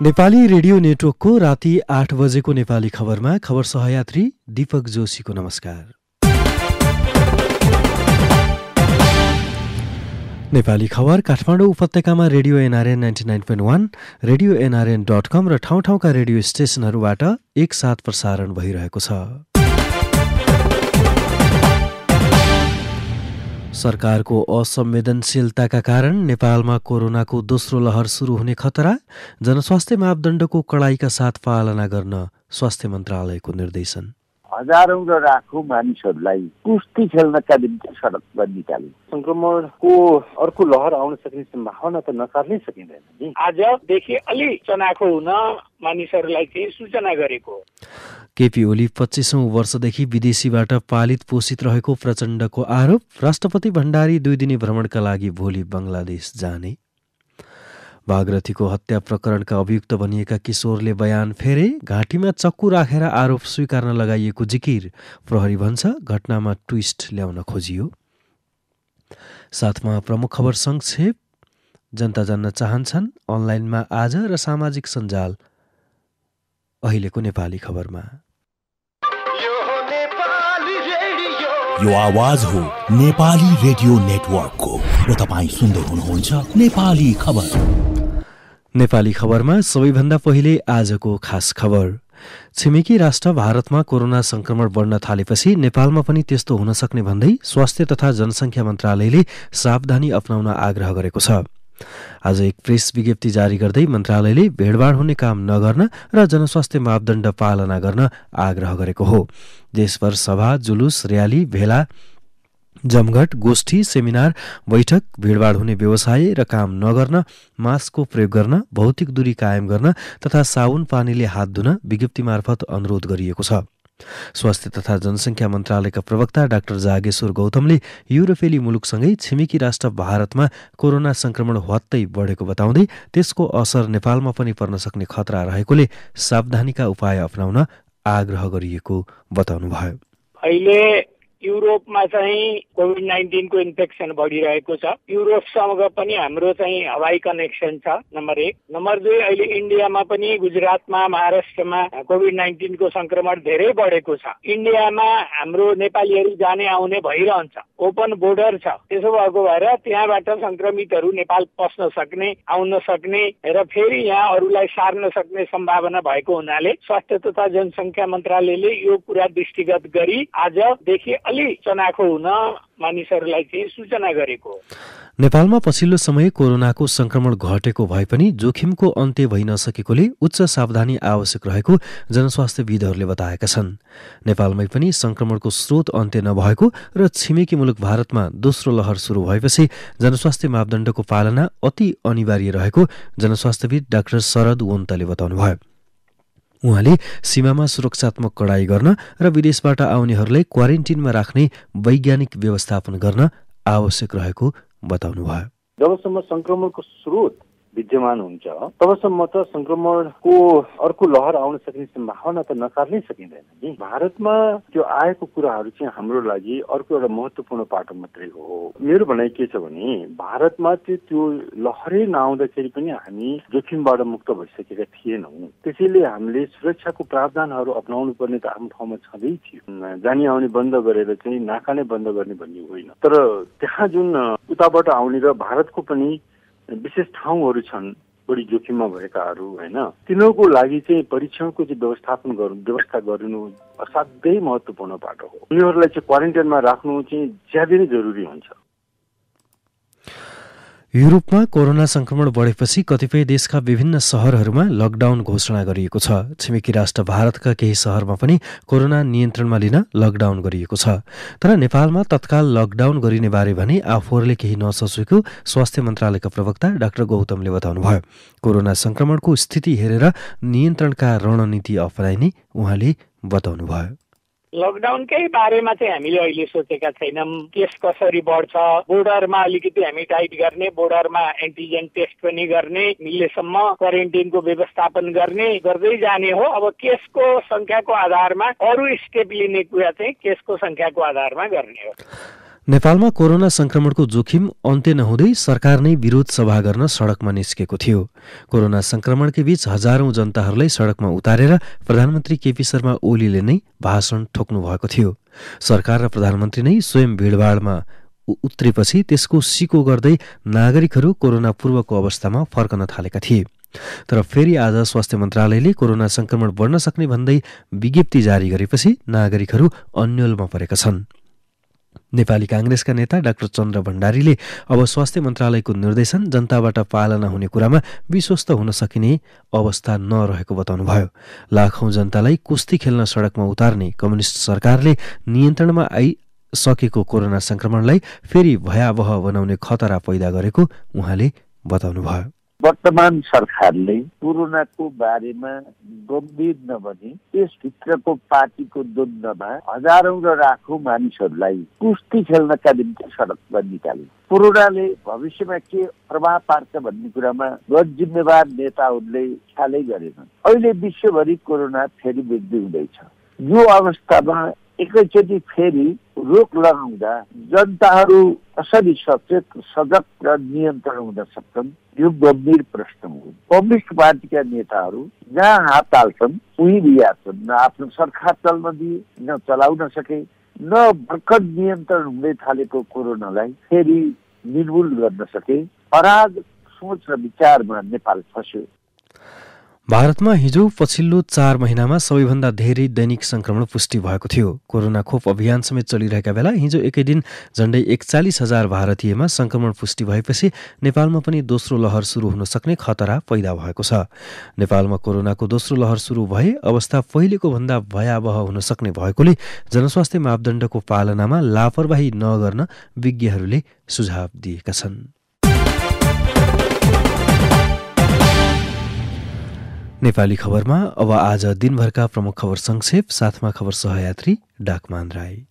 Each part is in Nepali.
नेपाली रेडियो नेटवर्कको राति 8 बजेको नेपाली खबरमा खबर सहयात्री दीपक जोशीको नमस्कार। नेपाली खबर काठमाडौँ उपत्यकामा रेडियो एनआरएन 99.1, रेडियो nrn.com र ठाउँ-ठाउँका रेडियो स्टेशनहरूबाट एकसाथ प्रसारण भइरहेको छ। सरकारको असंवेदनशीलताका कारण नेपालमा कोरोनाको दोस्रो लहर सुरु हुने खतरा, जनस्वास्थ्य मापदण्डको कडाइका साथ पालना गर्न स्वास्थ्य मन्त्रालयको निर्देशन। हजारौं र लाखौं मानिसहरूलाई कुस्ती खेल्नका निम्ति सडकमा निकाले। संक्रमणको अर्को लहर आउन सक्ने सम्भावना त नकार्नै सकिँदैन नि। आजदेखि अलि चनाखो हुन मानिसहरूलाई चाहिँ सूचना गरेको। केपी ओली 25औं वर्षदेखि विदेशीबाट पालित पोषित रहेको प्रचण्डको आरोप। राष्ट्रपति भण्डारी 2 दिने भ्रमणका लागि भोलि बङ्गलादेश जाने। भागरथीको हत्या प्रकरणका अभियुक्त भनिएका किशोरले बयान फेरे। घाँटीमा चक्कु राखेर आरोप स्वीकार्न लगाइएको जिकिर, प्रहरी भन्छ घटनामा ट्विस्ट ल्याउन खोजियो। साथमा प्रमुख खबर संक्षेप। जनता जान्न चाहन्छन् अनलाइनमा आज र सामाजिक सञ्जाल अहिलेको नेपाली खबरमा। यो आवाज हो नेपाली रेडियो नेटवर्कको र तपाईं सुन्दै हुनुहुन्छ नेपाली खबर। नेपाली खबरमा सबैभन्दा पहिले आजको खास खबर। छिमेकी राष्ट्र भारतमा कोरोना संक्रमण बढ्न थालेपछि नेपालमा पनि त्यस्तो हुन सक्ने भन्दै स्वास्थ्य तथा जनसङ्ख्या मन्त्रालयले सावधानी अपनाउन आग्रह गरेको छ। आज एक प्रेस विज्ञप्ति जारी गर्दै मन्त्रालयले भिडभाड हुने काम नगर्न र जनस्वास्थ्य मापदण्ड पालना गर्न आग्रह गरेको हो। देशभर सभा, जुलुस, र्याली, भेला, जमघट, गोष्ठी, सेमिनार, बैठक, भिडभाड हुने व्यवसाय र काम नगर्न, मास्कको प्रयोग गर्न, भौतिक दूरी कायम गर्न तथा साबुन पानीले हात धुन विज्ञप्ति मार्फत अनुरोध गरिएको छ। स्वास्थ्य तथा जनसङ्ख्या मन्त्रालयका प्रवक्ता डाक्टर जागेश्वर गौतमले युरोपेली मुलुकसँगै छिमेकी राष्ट्र भारतमा कोरोना संक्रमण हत्तै बढेको बताउँदै त्यसको असर नेपालमा पनि पर्न सक्ने खतरा रहेकोले सावधानीका उपाय अपनाउन आग्रह गरिएको बताउनुभयो। अहिले युरोपमा चाहिँ कोभिड-19 को इन्फेक्सन बढिरहेको छ। युरोपसँग पनि हाम्रो चाहिँ हवाई कनेक्सन छ, नम्बर 1। नम्बर 2, अहिले इन्डियामा पनि गुजरातमा, महाराष्ट्रमा कोभिड-19 को संक्रमण धेरै बढेको छ। इन्डियामा हाम्रो नेपालीहरू जाने आउने भइरहन्छ, ओपन बोर्डर छ। त्यसो भएको भएर त्यहाँबाट संक्रमितहरू नेपाल पस्न सक्ने, आउन सक्ने र फेरि यहाँ अरूलाई सार्न सक्ने सम्भावना भएको हुनाले स्वास्थ्य तथा जनसङ्ख्या मन्त्रालयले यो कुरा दृष्टिगत गरी आजदेखि अलि चनाखो हुन मानिसहरूलाई चाहिँ सूचना गरेको। नेपालमा पछिल्लो समय कोरोनाको संक्रमण घटेको भए पनि जोखिमको अन्त्य भइ नसकेकोले उच्च सावधानी आवश्यक रहेको जनस्वास्थ्यविदहरूले बताएका छन्। नेपालमै पनि संक्रमणको स्रोत अन्त्य नभएको र छिमेकी मुलुक भारतमा दोस्रो लहर सुरु भएपछि जनस्वास्थ्य मापदण्डको पालना अति अनिवार्य रहेको जनस्वास्थ्यविद डाक्टर शरद वन्तले बताउनुभयो। उहाँले सीमामा सुरक्षात्मक कडाई गर्न र विदेशबाट आउनेहरूलाई क्वारेन्टिनमा राख्ने वैज्ञानिक व्यवस्थापन गर्न आवश्यक रहेको बताउनुभयो। जबसम्म संक्रमणको स्रोत विद्यमान हुन्छ तबसम्म त संक्रमणको अर्को लहर आउन सक्ने सम्भावना त नकार्नै सकिँदैन नि। भारतमा त्यो आएको कुराहरू चाहिँ हाम्रो लागि अर्को एउटा महत्त्वपूर्ण पाटो मात्रै हो। मेरो भनाइ के छ भने भारतमा त्यो लहरै नआउँदाखेरि पनि हामी जोखिमबाट मुक्त भइसकेका थिएनौँ। त्यसैले हामीले सुरक्षाको प्रावधानहरू अपनाउनु पर्ने त आफ्नो ठाउँमा छँदै थियो। जाने आउने बन्द गरेर चाहिँ नाका नै बन्द गर्ने भन्ने होइन। तर त्यहाँ जुन उताबाट आउने र भारतको पनि विशेष ठाउँहरू छन् बढी जोखिममा भएकाहरू होइन, तिनीहरूको लागि चाहिँ परीक्षणको चाहिँ व्यवस्था गर्नु असाध्यै महत्त्वपूर्ण पाटो हो। उनीहरूलाई चाहिँ क्वारेन्टाइनमा राख्नु चाहिँ ज्यादै नै जरुरी हुन्छ। युरोपमा कोरोना संक्रमण बढेपछि कतिपय देशका विभिन्न शहरहरूमा लकडाउन घोषणा गरिएको छ। छिमेकी राष्ट्र भारतका केही शहरमा पनि कोरोना नियन्त्रणमा लिन लकडाउन गरिएको छ। तर नेपालमा तत्काल लकडाउन गरिने बारे भने आफूहरूले केही नसोचेको स्वास्थ्य मन्त्रालयका प्रवक्ता डाक्टर गौतमले बताउनुभयो। कोरोना संक्रमणको स्थिति हेरेर नियन्त्रणका रणनीति अपनाइने उहाँले बताउनुभयो। लकडाउनकै बारेमा चाहिँ हामीले अहिले सोचेका छैनौँ। केस कसरी बढ्छ, बोर्डरमा अलिकति हामी टाइट गर्ने, बोर्डरमा एन्टिजेन टेस्ट पनि गर्ने, मिलेसम्म क्वारेन्टिनको व्यवस्थापन गर्ने, गर्दै जाने हो। अब केसको संख्याको आधारमा अरू स्टेप लिने कुरा चाहिँ केसको संख्याको आधारमा गर्ने हो। नेपालमा कोरोना संक्रमणको जोखिम अन्त्य नहुँदै सरकार नै विरोध सभा गर्न सडकमा निस्केको थियो। कोरोना संक्रमणकै बीच हजारौं जनताहरूलाई सडकमा उतारेर प्रधानमन्त्री केपी शर्मा ओलीले नै भाषण ठोक्नु भएको थियो। सरकार र प्रधानमन्त्री नै स्वयं भिडभाडमा उत्रेपछि त्यसको सिको गर्दै नागरिकहरू कोरोना पूर्वको अवस्थामा फर्कन थालेका थिए। तर फेरि आज स्वास्थ्य मन्त्रालयले कोरोना संक्रमण बढ्न सक्ने भन्दै विज्ञप्ति जारी गरेपछि नागरिकहरू अन्योलमा परेका छन्। नेपाली कांग्रेसका नेता डाक्टर चन्द्र भण्डारीले अब स्वास्थ्य मन्त्रालयको निर्देशन जनताबाट पालना हुने कुरामा विश्वस्त हुन सकिने अवस्था नरहेको बताउनुभयो। लाखौं जनतालाई कुस्ती खेल्न सडकमा उतार्ने कम्युनिस्ट सरकारले नियन्त्रणमा आइसकेको कोरोना संक्रमणलाई फेरि भयावह बनाउने खतरा पैदा गरेको उहाँले बताउनुभयो। वर्तमान सरकारले कोरोनाको बारेमा गम्भीर नबनी त्यसभित्रको पार्टीको द्वन्द्वमा हजारौं र लाखौं मानिसहरूलाई कुस्ती खेल्नका निम्ति सडकमा निकाले। कोरोनाले भविष्यमा के प्रभाव पार्छ भन्ने कुरामा गैर जिम्मेवार नेताहरूले ख्यालै गरेनन्। अहिले विश्वभरि कोरोना फेरि वृद्धि हुँदैछ। यो अवस्थामा एकैचोटि फेरि रोक लगाउँदा जनताहरू कसरी सचेत, सजग र नियन्त्रण हुन सक्छन्, यो गम्भीर प्रश्न हो। कम्युनिस्ट पार्टीका नेताहरू जहाँ हात हाल्छन् उही बिहार्छन्। न आफ्नो सरकार चल्न दिए, न चलाउन सके, न भर्खर नियन्त्रण हुँदै थालेको कोरोनालाई फेरि निर्मूल गर्न सके। अराज सोच र विचारमा नेपाल फस्यो। भारतमा हिजो पछिल्लो 4 महिनामा सबैभन्दा धेरै दैनिक संक्रमण पुष्टि भएको थियो। कोरोना खोप अभियान समेत चलिरहेका बेला हिजो एकै दिन झण्डै 41,000 भारतीयमा संक्रमण पुष्टि भएपछि नेपालमा पनि दोस्रो लहर सुरु हुन सक्ने खतरा पैदा भएको छ। नेपालमा कोरोनाको दोस्रो लहर सुरु भए अवस्था पहिलेको भन्दा भयावह हुन सक्ने भएकोले जनस्वास्थ्य मापदण्डको पालनामा लापरवाही नगर्न विज्ञहरूले सुझाव दिएका छन्। नेपाली खबरमा अब आज दिनभरका प्रमुख खबर संक्षेप, साथमा खबर सहयात्री डाकमान राई।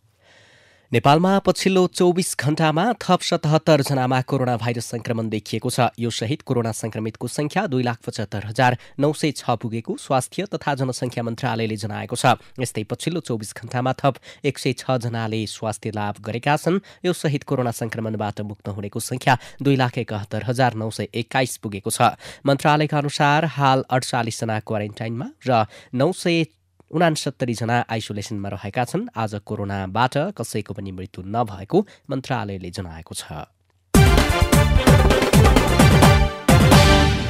नेपालमा पछिल्लो 24 घण्टामा थप 77 जनामा कोरोना भाइरस संक्रमण देखिएको छ। यो सहित कोरोना संक्रमितको संख्या 2,75,906 पुगेको स्वास्थ्य तथा जनसंख्या मन्त्रालयले जनाएको छ। यस्तै पछिल्लो 24 घण्टामा थप 106 जनाले स्वास्थ्य लाभ गरेका छन्। यो सहित कोरोना संक्रमणबाट मुक्त हुनेको संख्या 2,71,921 पुगेको छ। मन्त्रालयका अनुसार हाल 48 जना क्वारेन्टाइनमा र 969 जना आइसोलेसनमा रहेका छन्। आज कोरोनाबाट कसैको पनि मृत्यु नभएको मन्त्रालयले जनाएको छ।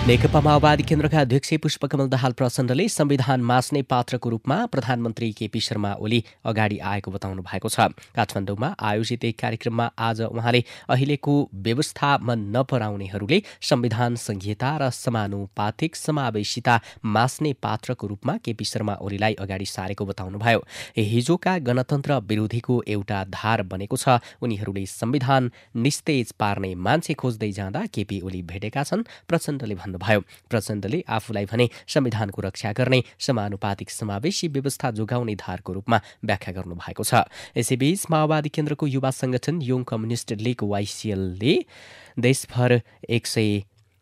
नेकपा माओवादी केन्द्रका अध्यक्ष पुष्पकमल दाहाल प्रचण्डले संविधान मास्ने पात्रको रूपमा प्रधानमन्त्री केपी शर्मा ओली अगाडि आएको बताउनु भएको छ। काठमाडौँमा आयोजित एक कार्यक्रममा आज उहाँले अहिलेको व्यवस्थामा नपराउनेहरूले संविधान संहिता र समानुपातिक समावेशिता मास्ने पात्रको रूपमा केपी शर्मा ओलीलाई अगाडि सारेको बताउनुभयो। हिजोका गणतन्त्र विरोधीको एउटा धार बनेको छ। उनीहरूले संविधान निस्तेज पार्ने मान्छे खोज्दै जाँदा केपी ओली भेटेका छन्, प्रचण्डले भन्नुभयो। प्रचण्डले आफूलाई भने संविधानको रक्षा गर्ने समानुपातिक समावेशी व्यवस्था जोगाउने धारको रूपमा व्याख्या गर्नुभएको छ। यसैबीच माओवादी केन्द्रको युवा संगठन योङ कम्युनिस्ट लीग वाइसिएलले देशभर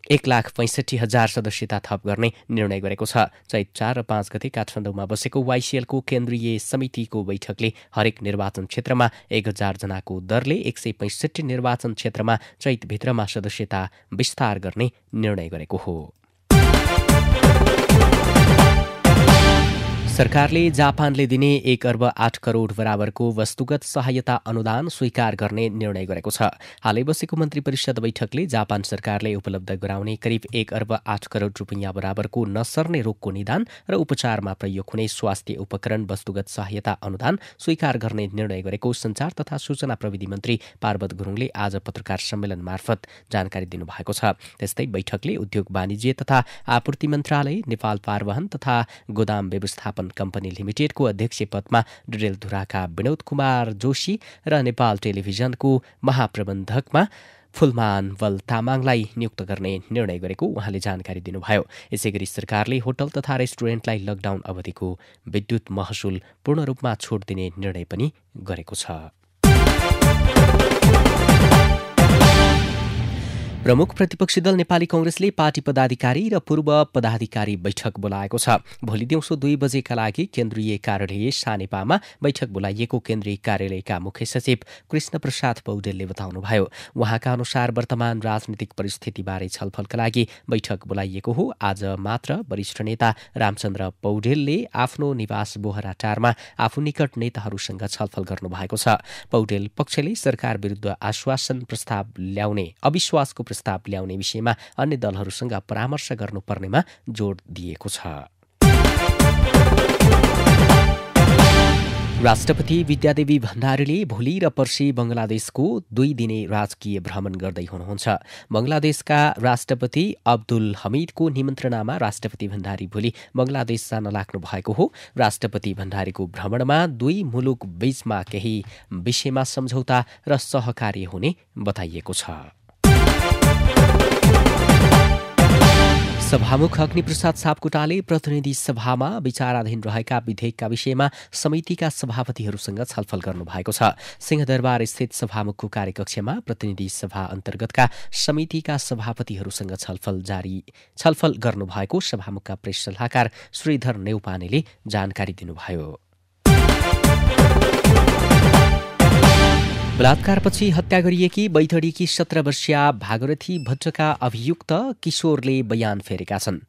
1,65,000 सदस्यता थप गर्ने निर्णय गरेको छ। चैत 4 र 5 गते काठमाडौँमा बसेको वाइसिएलको केन्द्रीय समितिको बैठकले हरेक निर्वाचन क्षेत्रमा 1,000 जनाको दरले 165 निर्वाचन क्षेत्रमा चैतभित्रमा सदस्यता विस्तार गर्ने निर्णय गरेको हो। सरकारले जापानले दिने 1 अर्ब 8 करोड बराबरको वस्तुगत सहायता अनुदान स्वीकार गर्ने निर्णय गरेको छ। हालै बसेको मन्त्री परिषद बैठकले जापान सरकारले उपलब्ध गराउने करिब 1 अर्ब 8 करोड रुपियाँ बराबरको नसर्ने रोगको निदान र उपचारमा प्रयोग हुने स्वास्थ्य उपकरण वस्तुगत सहायता अनुदान स्वीकार गर्ने निर्णय गरेको सञ्चार तथा सूचना प्रविधि मन्त्री पार्वत गुरुङले आज पत्रकार सम्मेलन मार्फत जानकारी दिनुभएको छ। त्यस्तै बैठकले उद्योग वाणिज्य तथा आपूर्ति मन्त्रालय, नेपाल पारवहन तथा गोदाम व्यवस्थापन कम्पनी लिमिटेडको अध्यक्ष पदमा डडेलधुराका विनोद कुमार जोशी र नेपाल टेलिभिजनको महाप्रबन्धकमा फुलमान वल तामाङलाई नियुक्त गर्ने निर्णय गरेको उहाँले जानकारी दिनुभयो। यसैगरी सरकारले होटल तथा रेस्टुरेन्टलाई लकडाउन अवधिको विद्युत महसुल पूर्ण रूपमा छुट दिने निर्णय पनि गरेको छ। प्रमुख प्रतिपक्षी दल नेपाली कांग्रेसले पार्टी पदाधिकारी र पूर्व पदाधिकारी बैठक बोलाएको छ। भोलि दिउँसो 2 बजेका लागि केन्द्रीय कार्यालय सानेपामा बैठक बोलाइएको केन्द्रीय कार्यालयका मुख्य सचिव कृष्ण प्रसाद पौडेलले बताउनुभयो। उहाँका अनुसार वर्तमान राजनीतिक परिस्थितिबारे छलफलका लागि बैठक बोलाइएको हो। आज मात्र वरिष्ठ नेता रामचन्द्र पौडेलले आफ्नो निवास बोहराटारमा आफू निकट नेताहरूसँग छलफल गर्नुभएको छ। पौडेल पक्षले सरकार विरुद्ध अविश्वासको प्रस्ताव ल्याउने विषयमा अन्य दलहरूसँग परामर्श गर्नुपर्नेमा जोड दिएको छ। राष्ट्रपति विद्यादेवी भण्डारीले भोलि र पर्सि बंगलादेशको 2 दिने राजकीय भ्रमण गर्दै हुनुहुन्छ। बंगलादेशका राष्ट्रपति अब्दुल हमिदको निमन्त्रणामा राष्ट्रपति भण्डारी भोलि बंगलादेश जान लाग्नु भएको हो। राष्ट्रपति भण्डारीको भ्रमणमा 2 मुलुक बीचमा केही विषयमा सम्झौता र सहकार्य हुने बताइएको छ। सभामुख अग्निप्रसाद सापकोटाले प्रतिनिधि सभामा विचाराधीन रहेका विधेयकका विषयमा समितिका सभापतिहरूसँग छलफल गर्नुभएको छ। सिंहदरबार स्थित सभामुखको कार्यकक्षमा प्रतिनिधि सभा अन्तर्गतका समितिका सभापतिहरूसँग छलफल गर्नुभएको सभामुखका प्रेस सल्लाहकार श्रीधर नेउपानेले जानकारी दिनुभयो। बलात्कारपछि हत्या गरिएकी बैतडीकी 17 वर्षीय भागरथी भट्टका अभियुक्त किशोरले बयान फेरेका छन्।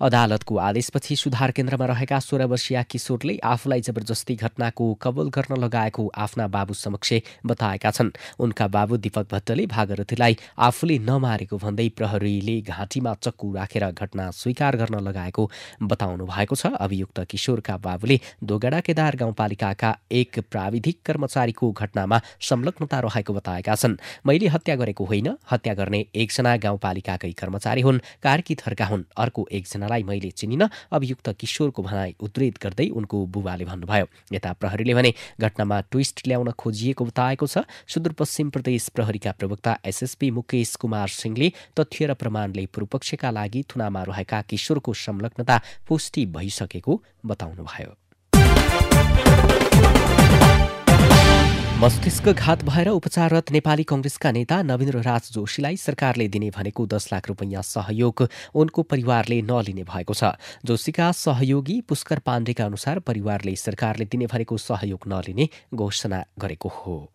अदालतको आदेशपछि सुधार केन्द्रमा रहेका 16 वर्षीय किशोरले आफूलाई जबरजस्ती घटनाको कबुल गर्न लगाएको आफ्ना बाबु समक्ष बताएका छन्। उनका बाबु दीपक भट्टले भागरथीलाई आफूले नमारेको भन्दै प्रहरीले घाँटीमा चक्कु राखेर घटना स्वीकार गर्न लगाएको बताउनु भएको छ। अभियुक्त किशोरका बाबुले दोगडा केदार गाउँपालिकाका एक प्राविधिक कर्मचारीको घटनामा संलग्नता रहेको बताएका छन्। मैले हत्या गरेको होइन, हत्या गर्ने एकजना गाउँपालिकाकै कर्मचारी हुन्, कार्की थरका हुन्, अर्को एकजनालाई मैले चिनिन, अभियुक्त किशोरको भनाई उद्धृत गर्दै उनको बुबाले भन्नुभयो। यता प्रहरीले भने घटनामा ट्विस्ट ल्याउन खोजिएको बताएको छ। सुदूरपश्चिम प्रदेश प्रहरीका प्रवक्ता एसएसपी मुकेश कुमार सिंहले तथ्य र प्रमाणले पूर्वपक्षका लागि थुनामा रहेका किशोरको संलग्नता पुष्टि भइसकेको बताउनुभयो। मस्तिष्कघात भएर उपचाररत नेपाली कांग्रेसका नेता नवीन्द्र राज जोशीलाई सरकारले दिने भनेको 10 लाख रुपैयाँ सहयोग उनको परिवारले नलिने भएको छ। जोशीका सहयोगी पुष्कर पाण्डेका अनुसार परिवारले सरकारले दिने भनेको सहयोग नलिने घोषणा गरेको हो।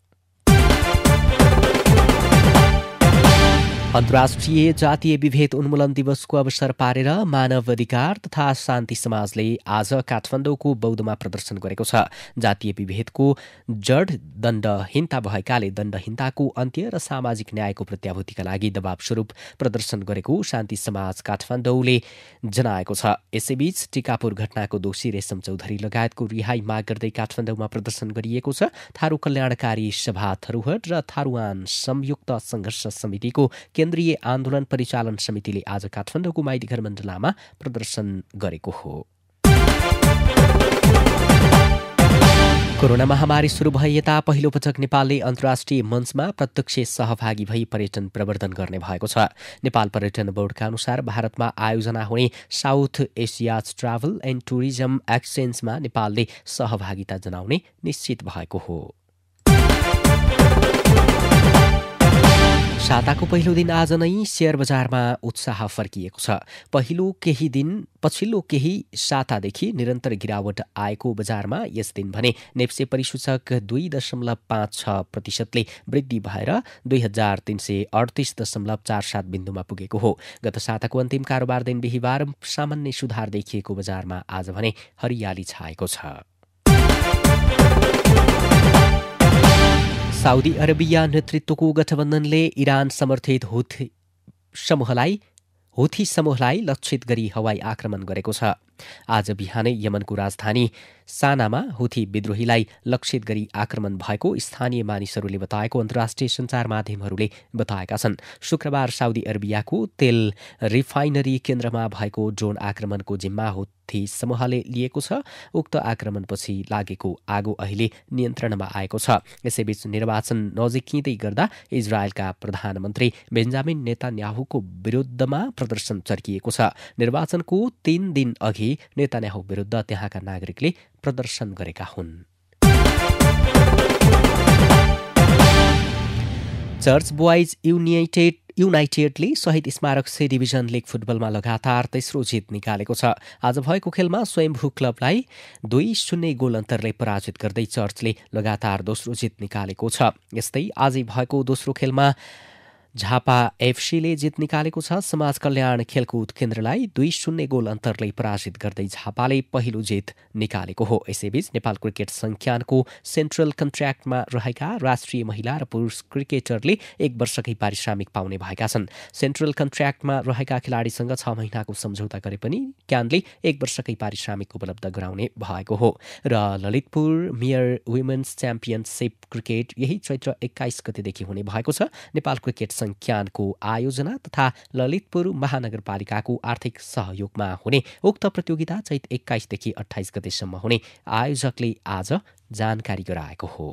अन्तर्राष्ट्रिय जातीय विभेद उन्मूलन दिवसको अवसर पारेर मानव अधिकार तथा शान्ति समाजले आज काठमाडौँको बौद्धमा प्रदर्शन गरेको छ। जातीय विभेदको जड दण्डहीनता भएकाले दण्डहीनताको अन्त्य र सामाजिक न्यायको प्रत्याभूतिका लागि दबाव स्वरूप प्रदर्शन गरेको शान्ति समाज काठमाडौँले जनाएको छ। यसैबीच टिकापुर घटनाको दोषी रेशम चौधरी लगायतको रिहाई माग गर्दै काठमाडौँमा प्रदर्शन गरिएको छ। थारू कल्याणकारी सभा थरूहट र थारूआन संयुक्त सङ्घर्ष समितिको केन्द्रीय आन्दोलन परिचालन समितिले आज काठमाडौँको माइतीघर मण्डलामा प्रदर्शन गरेको हो। कोरोना महामारी सुरु भए यता पहिलो पटक नेपालले अन्तर्राष्ट्रिय मञ्चमा प्रत्यक्ष सहभागी भई पर्यटन प्रवर्धन गर्ने भएको छ। नेपाल पर्यटन बोर्डका अनुसार भारतमा आयोजना हुने South Asia Travel and Tourism एक्सचेन्जमा नेपालले सहभागिता जनाउने निश्चित भएको हो। साताको पहिलो दिन आज नै शेयर बजारमा उत्साह फर्किएको छ। पछिल्लो केही सातादेखि निरन्तर गिरावट आएको बजारमा यस दिन भने नेप्से परिसूचक 2.56% वृद्धि भएर 2338.47 बिन्दुमा पुगेको हो। गत साताको अन्तिम कारोबार दिन बिहिबार सामान्य सुधार देखिएको बजारमा आज भने हरियाली छाएको छ। साउदी अरबिया नेतृत्वको गठबन्धनले इरान समर्थित हुथी समूहलाई लक्षित गरी हवाई आक्रमण गरेको छ। आज बिहानै यमनको राजधानी सानामा हुथी विद्रोहीलाई लक्षित गरी आक्रमण भएको स्थानीय मानिसहरूले बताएको अन्तर्राष्ट्रिय सञ्चार माध्यमहरूले बताएका छन्। शुक्रबार साउदी अरबियाको तेल रिफाइनरी केन्द्रमा भएको ड्रोन आक्रमणको जिम्मा हुथी समूहले लिएको छ। उक्त आक्रमणपछि लागेको आगो अहिले नियन्त्रणमा आएको छ। यसैबीच निर्वाचन नजिकिँदै गर्दा इजरायलका प्रधानमन्त्री बेन्जामिन नेतान्याहुको विरुद्धमा प्रदर्शन चर्किएको छ। निर्वाचनको 3 दिन अघि नेतान्याहु विरुद्ध त्यहाँका नागरिकले प्रदर्शन गरेका हुन्। चर्च बोइज युनाइटेड युनाइटेडले शहीद स्मारक सी डिभिजन लिग फुटबलमा लगातार तेस्रो जित निकालेको छ। आज भएको खेलमा स्वयम्भू क्लबलाई 2-0 गोल अन्तरले पराजित गर्दै चर्चले लगातार दोस्रो जित निकालेको छ। यस्तै आजै भएको दोस्रो खेलमा झापा एफसीले जित निकालेको छ। समाज कल्याण खेलकुद केन्द्रलाई 2-0 गोल अन्तरले पराजित गर्दै झापाले पहिलो जित निकालेको हो। यसैबीच नेपाल क्रिकेट संज्ञानको सेन्ट्रल कन्ट्र्याक्टमा रहेका राष्ट्रिय महिला र पुरुष क्रिकेटरले 1 वर्षकै पारिश्रमिक पाउने भएका छन्। सेन्ट्रल कन्ट्र्याक्टमा रहेका खेलाडीसँग 6 महिनाको सम्झौता गरे पनि क्यानले 1 वर्षकै पारिश्रमिक उपलब्ध गराउने भएको हो। र Lalitpur mayor women's championship cricket यही चैत्र 21 गतेदेखि हुने भएको छ। नेपाल क्रिकेट संज्ञानको आयोजना तथा ललितपुर महानगरपालिकाको आर्थिक सहयोगमा हुने उक्त प्रतियोगिता चैत 21 देखि 28 गतेसम्म हुने आयोजकले आज जानकारी गराएको हो।